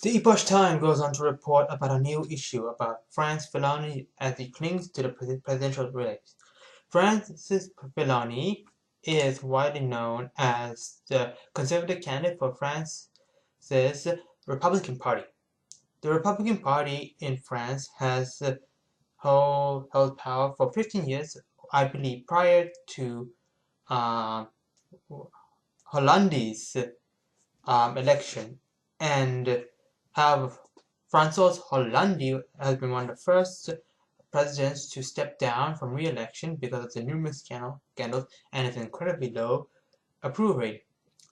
The Epoch Times goes on to report about a new issue about Francois Fillon as he clings to the presidential race. Francois Fillon is widely known as the conservative candidate for France's Republican Party. The Republican Party in France has held power for 15 years, I believe, prior to um, Hollande's election, and have Francois Hollande has been one of the first presidents to step down from re-election because of the numerous scandals and his incredibly low approval rate.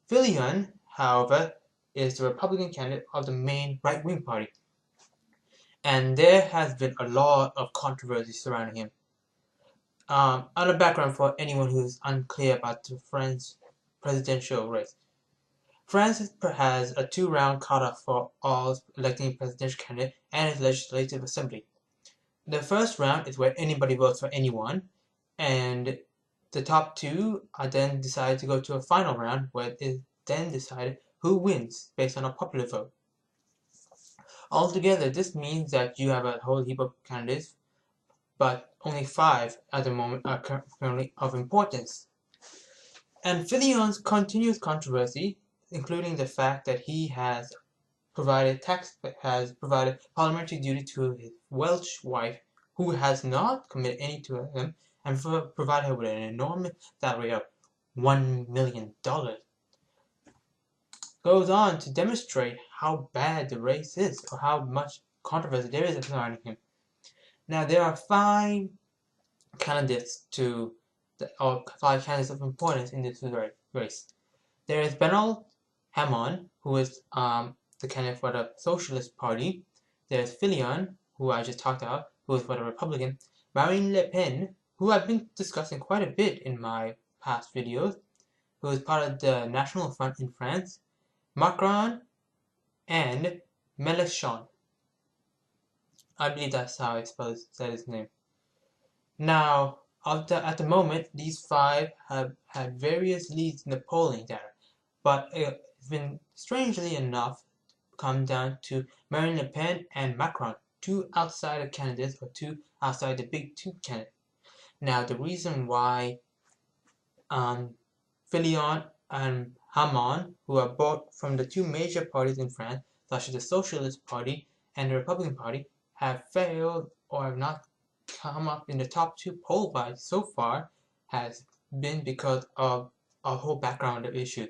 Fillon, however, is the Republican candidate of the main right-wing party, and there has been a lot of controversy surrounding him. On a background for anyone who is unclear about the French presidential race. France has a two-round cutoff for all electing presidential candidate and its legislative assembly. The first round is where anybody votes for anyone, and the top two are then decided to go to a final round where it is then decided who wins based on a popular vote. Altogether, this means that you have a whole heap of candidates, but only 5 at the moment are currently of importance. And Fillon's continuous controversy, including the fact that he has provided parliamentary duty to his Welsh wife, who has not committed any to him, and provided her with an enormous salary of $1 million, goes on to demonstrate how bad the race is, or how much controversy there is surrounding him. Now, there are 5 candidates or 5 candidates of importance in this race. There is Benal Hamon, who is the candidate for the Socialist Party. There's Fillon, who I just talked about, who is for the Republican. Marine Le Pen, who I've been discussing quite a bit in my past videos, who is part of the National Front in France. Macron and Mélenchon. I believe that's how I said his name. Now, at the moment, these 5 have had various leads in the polling data, but it's been, strangely enough, come down to Marine Le Pen and Macron, 2 outsider candidates, or 2 outside the big 2 candidates. Now, the reason why Fillon and Hamon, who are both from the 2 major parties in France, such as the Socialist Party and the Republican Party, have failed or have not come up in the top 2 poll buys so far, has been because of a whole background of issues.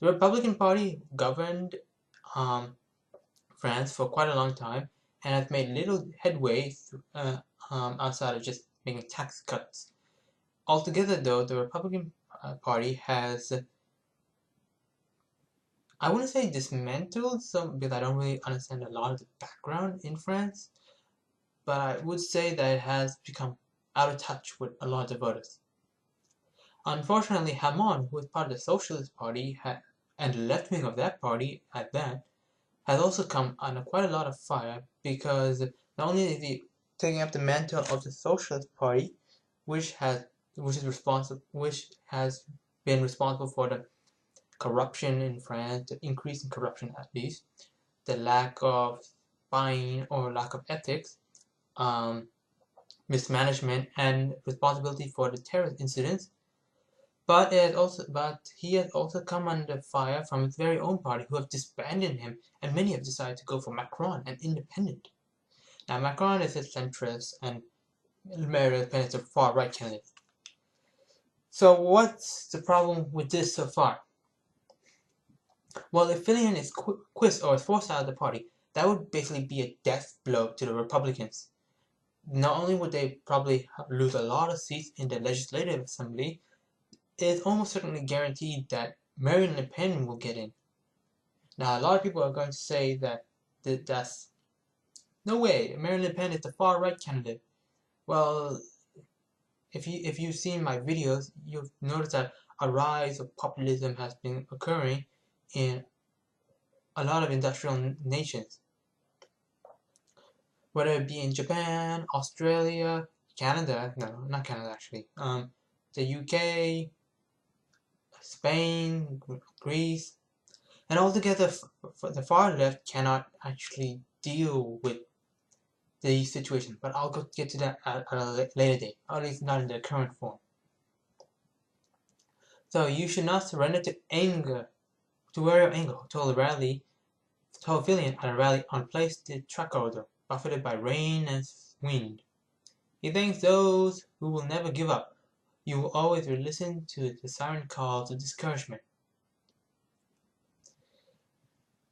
The Republican Party governed France for quite a long time and has made little headway outside of just making tax cuts. Altogether, though, the Republican Party has, I wouldn't say dismantled some, because I don't really understand a lot of the background in France, but I would say that it has become out of touch with a lot of the voters. Unfortunately, Hamon, who is part of the Socialist Party and the left wing of that party at that, has also come under quite a lot of fire, because not only is he taking up the mantle of the Socialist Party, which has been responsible for the corruption in France, the increase in corruption at least, the lack of spying or lack of ethics, mismanagement, and responsibility for the terrorist incidents. But he has also come under fire from his very own party, who have disbanded him, and many have decided to go for Macron, an independent. Now, Macron is a centrist, and Marine Le Pen is a far-right candidate. So what's the problem with this so far? Well, if Fillon is quit or is forced out of the party, that would basically be a death blow to the Republicans. Not only would they probably lose a lot of seats in the Legislative Assembly, it is almost certainly guaranteed that Marine Le Pen will get in. Now, a lot of people are going to say that that's no way. Marine Le Pen is the far-right candidate. Well, if you've seen my videos, you've noticed that a rise of populism has been occurring in a lot of industrial nations, whether it be in Japan, Australia, Canada, no, not Canada actually, the UK, Spain, Greece, And altogether, the far left cannot actually deal with the situation. But I'll get to that at a later date, or at least not in the current form. So you should not surrender to anger, to wear your anger, told Fillon at a rally on Place de Trafalgar, buffeted by rain and wind. He thanks those who will never give up. You will always listen to the siren calls of discouragement.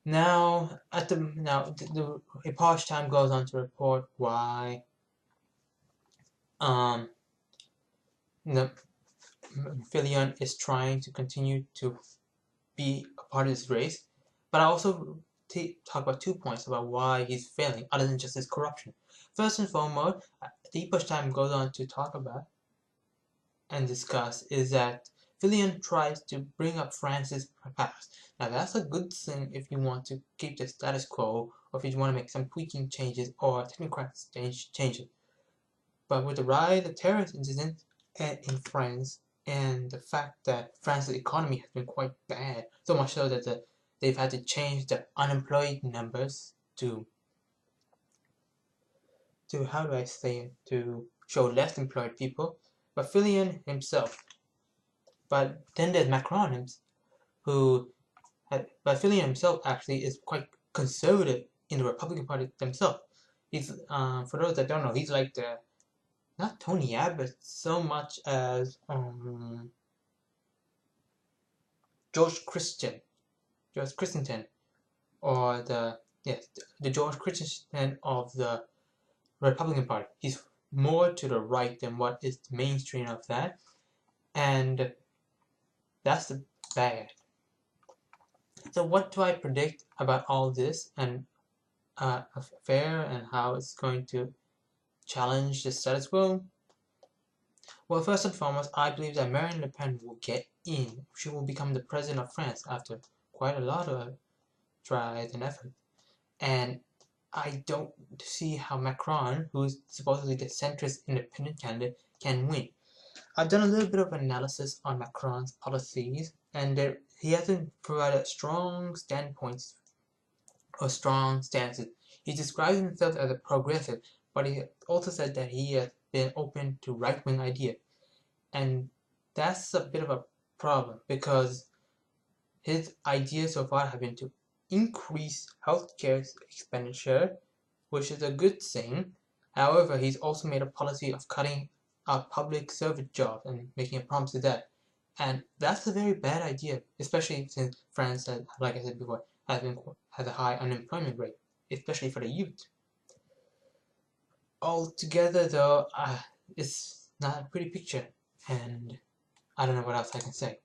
Now, the Epoch Times goes on to report why the Fillon is trying to continue to be a part of this race, but I also talk about 2 points about why he's failing, other than just his corruption. First and foremost, the Epoch Times goes on to talk about and discuss is that Fillon tries to bring up France's past. Now that's a good thing if you want to keep the status quo, or if you want to make some tweaking changes or technocratic changes. But with the rise of terrorist incidents in France, and the fact that France's economy has been quite bad, so much so that they've had to change the unemployed numbers to how do I say it, to show less employed people. But Fillon himself, but then there's Macron, but Fillon himself actually is quite conservative in the Republican Party themselves. He's for those that don't know, he's like the not Tony Abbott so much as George Christensen, or the George Christensen of the Republican Party. He's more to the right than what is the mainstream of that, and that's the bad. So what do I predict about all this and affair and how it's going to challenge the status quo? Well, first and foremost, I believe that Marine Le Pen will get in. She will become the president of France after quite a lot of tries and effort. And I don't see how Macron, who's supposedly the centrist independent candidate, can win. I've done a little bit of analysis on Macron's policies, and he hasn't provided strong standpoints or strong stances. He describes himself as a progressive, but he also said that he has been open to right-wing ideas. And that's a bit of a problem, because his ideas so far have been to increase healthcare expenditure, which is a good thing. However, he's also made a policy of cutting out public service jobs and making a promise to that. And that's a very bad idea, especially since France, like I said before, has a high unemployment rate, especially for the youth. Altogether, though, it's not a pretty picture, and I don't know what else I can say.